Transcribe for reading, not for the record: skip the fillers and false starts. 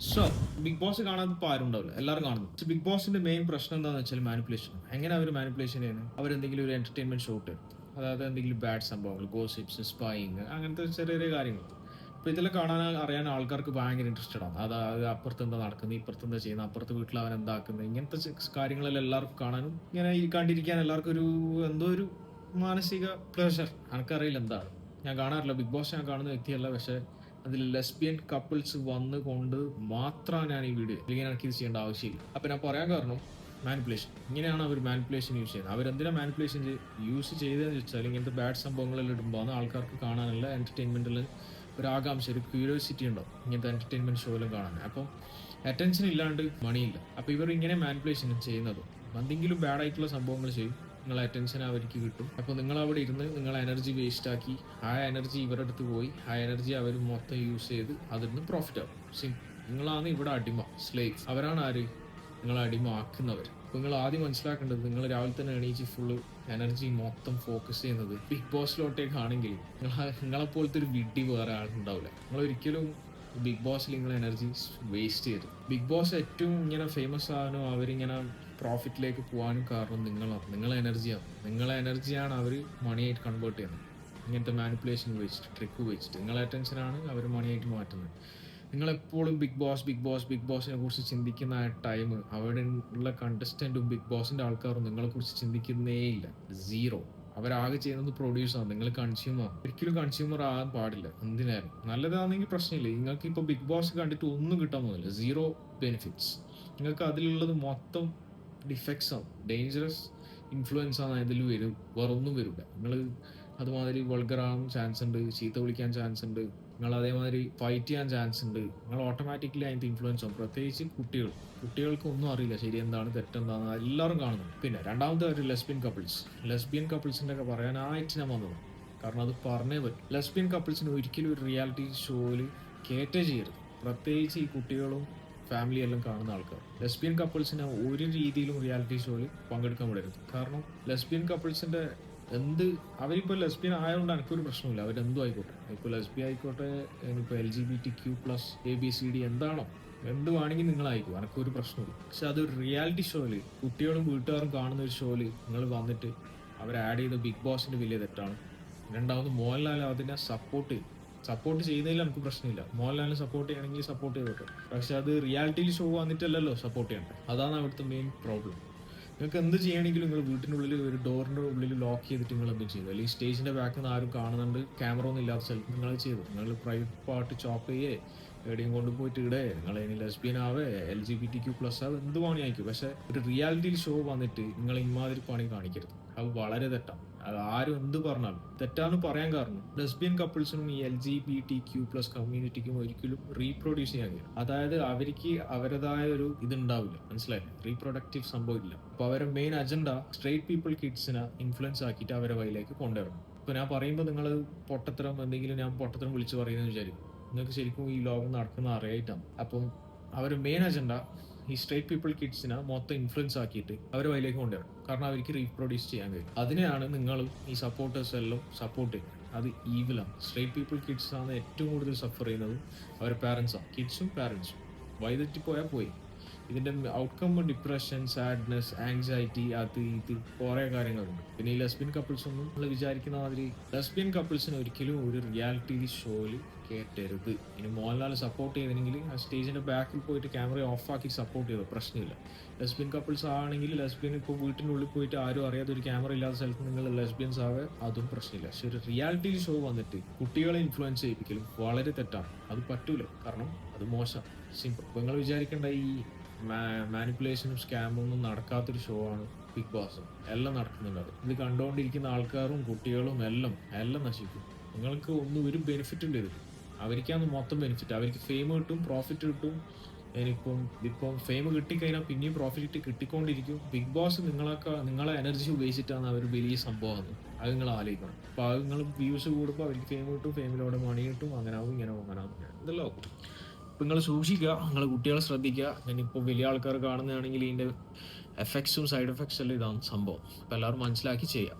So big boss കാണാതെ ഇപ്പോൾ ആരും ഉണ്ടാവില്ല, എല്ലാവരും കാണുന്നു. പക്ഷെ ബിഗ് ബോസിന്റെ മെയിൻ പ്രശ്നം എന്താണെന്ന് വെച്ചാൽ മാനിപ്പുലേഷൻ. എങ്ങനെ അവർ മാനിപ്പുലേഷൻ ചെയ്യുന്നത്? അവരെന്തെങ്കിലും ഒരു എന്റർടൈൻമെന്റ് ഷോട്ട്, അതായത് എന്തെങ്കിലും ബാഡ് സംഭവങ്ങൾ, ഗോസിപ്സ്, സ്പൈയിങ്, അങ്ങനത്തെ ചെറിയ ചെറിയ കാര്യങ്ങൾ. അപ്പോൾ ഇതെല്ലാം കാണാൻ അറിയാൻ ആൾക്കാർക്ക് ഭയങ്കര ഇൻട്രസ്റ്റഡ് ആണ്. അതായത് അപ്പുറത്ത് എന്താ നടക്കുന്നത്, ഇപ്പുറത്ത് എന്താ ചെയ്യുന്നത്, അപ്പുറത്ത് വീട്ടിൽ അവൻ എന്താക്കുന്നത്, ഇങ്ങനത്തെ കാര്യങ്ങളെല്ലാം എല്ലാവർക്കും കാണാനും ഇങ്ങനെ ഈ കണ്ടിരിക്കാൻ എല്ലാവർക്കും ഒരു എന്തോ ഒരു മാനസിക പ്ലഷർ. എനിക്കറിയില്ല എന്താണ്. ഞാൻ കാണാറില്ല ബിഗ് ബോസ്, ഞാൻ കാണുന്ന വ്യക്തിയല്ല. പക്ഷേ അതിൽ ലെസ്ബിയൻ കപ്പിൾസ് വന്നുകൊണ്ട് മാത്രമാണ് ഞാൻ ഈ വീഡിയോ, അല്ലെങ്കിൽ എനിക്ക് ഇത് ചെയ്യേണ്ട ആവശ്യമില്ല. അപ്പം ഞാൻ പറയാൻ കാരണം മാനിപ്പുലേഷൻ. ഇങ്ങനെയാണ് അവർ മാനിപ്പുലേഷൻ യൂസ് ചെയ്യുന്നത്. അവരെന്തിനാ മാനിപ്പുലേഷൻ യൂസ് ചെയ്തതെന്ന് വെച്ചാൽ ഇങ്ങനത്തെ ബാഡ് സംഭവങ്ങളെല്ലാം ഇടുമ്പോൾ ആൾക്കാർക്ക് കാണാനുള്ള എൻ്റർടൈൻമെൻറ്റിൽ ഒരു ആകാംക്ഷ, ഒരു ക്യൂരിയോസിറ്റി ഉണ്ടാവും ഇങ്ങനത്തെ എൻ്റർടൈൻമെൻറ്റ് ഷോയിലും കാണാൻ. അപ്പം അറ്റൻഷൻ ഇല്ലാണ്ട് മണിയില്ല. അപ്പോൾ ഇവർ ഇങ്ങനെ മാനിപ്പുലേഷൻ ചെയ്യുന്നത് എന്തെങ്കിലും ബാഡ് ആയിട്ടുള്ള സംഭവങ്ങൾ ചെയ്യും, നിങ്ങളെ അറ്റൻഷൻ അവർക്ക് കിട്ടും. അപ്പോൾ നിങ്ങൾ അവിടെ ഇരുന്ന് നിങ്ങളെ എനർജി വേസ്റ്റ് ആക്കി ആ എനർജി ഇവരുടെ അടുത്ത് പോയി ആ എനർജി അവർ മൊത്തം യൂസ് ചെയ്ത് അതിൽ നിന്ന് പ്രോഫിറ്റ് ആവും. നിങ്ങളാണ് ഇവിടെ അടിമ, സ്ലേവ്. അവരാണ് ആര്? നിങ്ങളെ അടിമ ആക്കുന്നവർ. അപ്പോൾ നിങ്ങൾ ആദ്യം മനസ്സിലാക്കേണ്ടത്, നിങ്ങൾ രാവിലെ തന്നെ എണീച്ച് ഫുള്ള് എനർജി മൊത്തം ഫോക്കസ് ചെയ്യുന്നത് ബിഗ് ബോസിലോട്ടേക്കാണെങ്കിൽ നിങ്ങളെപ്പോലത്തെ ഒരു വിഡ്ഢി വേറെ ആളുണ്ടാവില്ല. നിങ്ങൾ ഒരിക്കലും ബിഗ് ബോസിൽ നിങ്ങൾ എനർജി വേസ്റ്റ് ചെയ്തു. ബിഗ് ബോസ് ഏറ്റവും ഇങ്ങനെ ഫേമസ് ആകാനും അവരിങ്ങനെ പ്രോഫിറ്റിലേക്ക് പോകാനും കാരണം നിങ്ങളെ എനർജിയാണ് അവർ മണിയായിട്ട് കൺവേർട്ട് ചെയ്യുന്നത്. ഇങ്ങനത്തെ മാനിപ്പുലേഷൻ ഉപയോഗിച്ചിട്ട്, ട്രിക്ക് ഉപയോഗിച്ചിട്ട് നിങ്ങളെ അറ്റൻഷനാണ് അവർ മണിയായിട്ട് മാറ്റുന്നത്. നിങ്ങളെപ്പോഴും ബിഗ് ബോസിനെ കുറിച്ച് ചിന്തിക്കുന്ന ആ ടൈം അവിടെ ഉള്ള കണ്ടസ്റ്റൻറ്റും ബിഗ് ബോസിൻ്റെ ആൾക്കാരും നിങ്ങളെക്കുറിച്ച് ചിന്തിക്കുന്നേ ഇല്ല. സീറോ. അവരാകെ ചെയ്യുന്നത് പ്രൊഡ്യൂസാണ്. നിങ്ങൾ കൺസ്യൂമർ. ഒരിക്കലും കൺസ്യൂമർ ആകാൻ പാടില്ല. എന്തിനായാലും നല്ലതാണെങ്കിൽ പ്രശ്നമില്ല. നിങ്ങൾക്ക് ഇപ്പോൾ ബിഗ് ബോസ് കണ്ടിട്ട് ഒന്നും കിട്ടാൻ പോകുന്നില്ല. Zero benefits. നിങ്ങൾക്ക് അതിലുള്ളത് മൊത്തം ഡിഫക്ട്സ് ആണ്, ഡേഞ്ചറസ് ഇൻഫ്ലുവൻസ് ആണ് ഇതിൽ വരും. വേറൊന്നും വരില്ല. നിങ്ങൾ അതുമാതിരി വൾഗറാകാൻ ചാൻസ് ഉണ്ട്, ചീത്ത വിളിക്കാൻ ചാൻസ് ഉണ്ട്, നിങ്ങൾ അതേമാതിരി ഫൈറ്റ് ചെയ്യാൻ ചാൻസ് ഉണ്ട്. നിങ്ങൾ ഓട്ടോമാറ്റിക്കലി അതിൻ്റെ ഇൻഫ്ലുവൻസ് ആവും. പ്രത്യേകിച്ച് കുട്ടികൾക്ക് ഒന്നും അറിയില്ല ശരി എന്താണ് തെറ്റെന്താണ്, എല്ലാവരും കാണുന്നു. പിന്നെ രണ്ടാമത്തെ ഒരു ലെസ്ബിയൻ കപ്പിൾസിൻ്റെ ഒക്കെ പറയാനായിട്ട് ഞാൻ വന്നത്, കാരണം അത് പറഞ്ഞേ പറ്റും. ലെസ്ബിയൻ കപ്പിൾസിന് ഒരിക്കലും ഒരു റിയാലിറ്റി ഷോയിൽ കേറ്റേ ചെയ്യരുത്. പ്രത്യേകിച്ച് ഈ കുട്ടികളും ഫാമിലി എല്ലാം കാണുന്ന ആൾക്കാർ ലെസ്ബിയൻ കപ്പിൾസിനെ ഒരു രീതിയിലും റിയാലിറ്റി ഷോയിൽ പങ്കെടുക്കാൻ വിടരുത്. കാരണം ലെസ്ബിയൻ കപ്പിൾസിന്റെ അവരിപ്പോൾ ലെസ്ബിയൻ ആയതുകൊണ്ട് എനിക്കൊരു പ്രശ്നമില്ല. അവരെന്തും ആയിക്കോട്ടെ, ഇപ്പോൾ ലെസ്ബിയൻ ആയിക്കോട്ടെ, ഇനിയിപ്പോൾ LGBTQ+ ABCD എന്താണോ, എന്ത് വേണമെങ്കിൽ നിങ്ങളായിക്കോ, എനിക്കൊരു പ്രശ്നമില്ല. പക്ഷെ അതൊരു റിയാലിറ്റി ഷോയിൽ കുട്ടികളും വീട്ടുകാരും കാണുന്ന ഒരു ഷോയിൽ നിങ്ങൾ വന്നിട്ട് അവർ ആഡ് ചെയ്ത ബിഗ് ബോസിന്റെ വലിയ തെറ്റാണ്. രണ്ടാമത് മോഹൻലാൽ അതിനെ സപ്പോർട്ട് ചെയ്യുന്നതിൽ എനിക്ക് പ്രശ്നമില്ല. മോഹൻലാലിനെ സപ്പോർട്ട് ചെയ്യണമെങ്കിൽ സപ്പോർട്ട് ചെയ്തോട്ടെ. പക്ഷെ അത് റിയാലിറ്റി ഷോ വന്നിട്ടല്ലല്ലോ സപ്പോർട്ട് ചെയ്യേണ്ടത്. അതാണ് അവിടുത്തെ മെയിൻ പ്രോബ്ലം. നിങ്ങൾക്ക് എന്ത് ചെയ്യണമെങ്കിലും നിങ്ങൾ വീട്ടിനുള്ളിൽ ഒരു ഡോറിൻ്റെ ഉള്ളിൽ ലോക്ക് ചെയ്തിട്ട് നിങ്ങൾ എന്തും ചെയ്തു, അല്ലെങ്കിൽ സ്റ്റേജിൻ്റെ ബാക്കിൽ നിന്ന് ആരും കാണുന്നുണ്ട്, ക്യാമറ ഒന്നും ഇല്ലാത്ത സ്ഥലത്ത് നിങ്ങൾ ചെയ്തു. നിങ്ങൾ പ്രൈവറ്റ് പാർട്ട് ചോപ്പ് ചെയ്യേ, എവിടെയും കൊണ്ടുപോയിട്ട് ഇടേ, നിങ്ങൾ ഇനി ലെസ്ബിയൻ ആവേ, LGBTQ+ ആവേ, എന്ത് പണി ആയിരിക്കും. പക്ഷേ ഒരു റിയാലിറ്റി ഷോ വന്നിട്ട് നിങ്ങൾ ഇമാതിരി പണി കാണിക്കരുത്. അത് വളരെ തെറ്റാണ്. അത് ആരും എന്ത് പറഞ്ഞാലും തെറ്റാന്ന് പറയാൻ കാരണം ലെസ്ബിയൻ കപ്പിൾസിനും ഈ LGBTQ+ കമ്മ്യൂണിറ്റിക്കും ഒരിക്കലും റീപ്രൊഡ്യൂസ് ചെയ്യാൻ കഴിയും. അതായത് അവർക്ക് അവരുടേതായ ഒരു ഇതുണ്ടാവില്ല, മനസ്സിലായില്ലേ? റീപ്രൊഡക്റ്റീവ് സംഭവം ഇല്ല. അപ്പൊ അവരുടെ മെയിൻ അജണ്ട സ്ട്രേറ്റ് പീപ്പിൾ കിഡ്സിനെ ഇൻഫ്ലുവൻസ് ആക്കിയിട്ട് അവരെ വഴിയിലേക്ക് കൊണ്ടുവരണം. ഇപ്പൊ ഞാൻ പറയുമ്പോൾ നിങ്ങൾ ഞാൻ പൊട്ടത്തരം വിളിച്ച് പറയുന്നത് വിചാരിക്കും. നിങ്ങൾക്ക് ശരിക്കും ഈ ലോകം നടക്കുന്ന അറിയായിട്ടാണ്. അപ്പം അവരുടെ മെയിൻ അജണ്ട ഈ സ്ട്രേറ്റ് പീപ്പിൾ കിഡ്സിനെ മൊത്തം ഇൻഫ്ലുവൻസ് ആക്കിയിട്ട് അവരെ വഴിയിലേക്ക് കൊണ്ടുവരണം. കാരണം അവർക്ക് റീപ്രൊഡ്യൂസ് ചെയ്യാൻ കഴിയും. അതിനെയാണ് നിങ്ങളും ഈ സപ്പോർട്ടേഴ്സ് എല്ലാം സപ്പോർട്ട് ചെയ്യുന്നത്. അത് ഈവിലാണ്. സ്ട്രേറ്റ് പീപ്പിൾ കിഡ്സ് ആണ് ഏറ്റവും കൂടുതൽ സഫർ ചെയ്യുന്നത്. അവരുടെ പാരൻസാണ്. കിഡ്സും പാരൻസും വഴിതെറ്റിപ്പോയാൽ പോയി. ഇതിൻ്റെ ഔട്ട്കം ഡിപ്രഷൻ, സാഡ്നെസ്, ആങ്സൈറ്റി, അത് ഇത് കുറേ കാര്യങ്ങളുണ്ട്. പിന്നെ ഈ ലെസ്ബിയൻ കപ്പിൾസ് ഒന്നും നമ്മൾ വിചാരിക്കുന്ന മാതിരി ലെസ്ബിയൻ കപ്പിൾസിന് ഒരിക്കലും ഒരു റിയാലിറ്റി ഷോയിൽ കേട്ടരുത്. ഇനി മോഹൻലാൽ സപ്പോർട്ട് ചെയ്തില്ലെങ്കിൽ ആ സ്റ്റേജിൻ്റെ ബാക്കിൽ പോയിട്ട് ക്യാമറ ഓഫാക്കി സപ്പോർട്ട് ചെയ്തോ, പ്രശ്നമില്ല. ലെസ്ബിയൻ കപ്പിൾസ് ആണെങ്കിൽ ലെസ്ബിയൻ ഇപ്പോൾ വീട്ടിനുള്ളിൽ പോയിട്ട് ആരും അറിയാതെ ഒരു ക്യാമറ ഇല്ലാത്ത സ്ഥലത്ത് നിങ്ങൾ ലെസ്ബിയൻസ് ആവേ, അതും പ്രശ്നമില്ല. പക്ഷെ ഒരു റിയാലിറ്റി ഷോ വന്നിട്ട് കുട്ടികളെ ഇൻഫ്ലുവൻസ് ചെയ്യിപ്പിക്കലും വളരെ തെറ്റാണ്. അത് പറ്റൂല. കാരണം അത് മോശം. സിമ്പിൾ. അപ്പോൾ നിങ്ങൾ വിചാരിക്കേണ്ട ഈ മാനിപ്പുലേഷനും സ്കാമും ഒന്നും നടക്കാത്തൊരു ഷോ ആണ് ബിഗ് ബോസ്. എല്ലാം നടക്കുന്നുണ്ട്. ഇത് കണ്ടുകൊണ്ടിരിക്കുന്ന ആൾക്കാരും കുട്ടികളും എല്ലാം നശിക്കും. നിങ്ങൾക്ക് ഒന്നും ഒരു ബെനിഫിറ്റ് ഉണ്ട് ഇതിൽ. അവർക്കാണ് മൊത്തം ബെനിഫിറ്റ്. അവർക്ക് ഫെയിം കിട്ടും, പ്രോഫിറ്റ് കിട്ടും. ഇപ്പം ഫെയിം കിട്ടിക്കഴിഞ്ഞാൽ പിന്നെയും പ്രോഫിറ്റ് കിട്ടിക്കൊണ്ടിരിക്കും. ബിഗ് ബോസ് നിങ്ങളെ എനർജി ഉപയോഗിച്ചിട്ടാണ് അവർ വലിയ സംഭവമാണ്. അത് നിങ്ങൾ ആലോചിക്കണം. അപ്പോൾ അത് നിങ്ങൾ വ്യൂസ് കൂടുമ്പോൾ അവർക്ക് ഫെയിം കിട്ടും, ഫെയിമിലൂടെ മണി കിട്ടും, അങ്ങനാവും ഇങ്ങനാവും. ഇതല്ലോ. അപ്പം നിങ്ങൾ സൂക്ഷിക്കുക, നിങ്ങൾ കുട്ടികളെ ശ്രദ്ധിക്കുക. ഞാനിപ്പോൾ വലിയ ആൾക്കാർ കാണുന്നതാണെങ്കിൽ ഇതിൻ്റെ എഫക്ട്സും സൈഡ് എഫക്ട്സ് എല്ലാം ഇതാണ് സംഭവം. അപ്പോൾ എല്ലാവരും മനസ്സിലാക്കി ചെയ്യുക.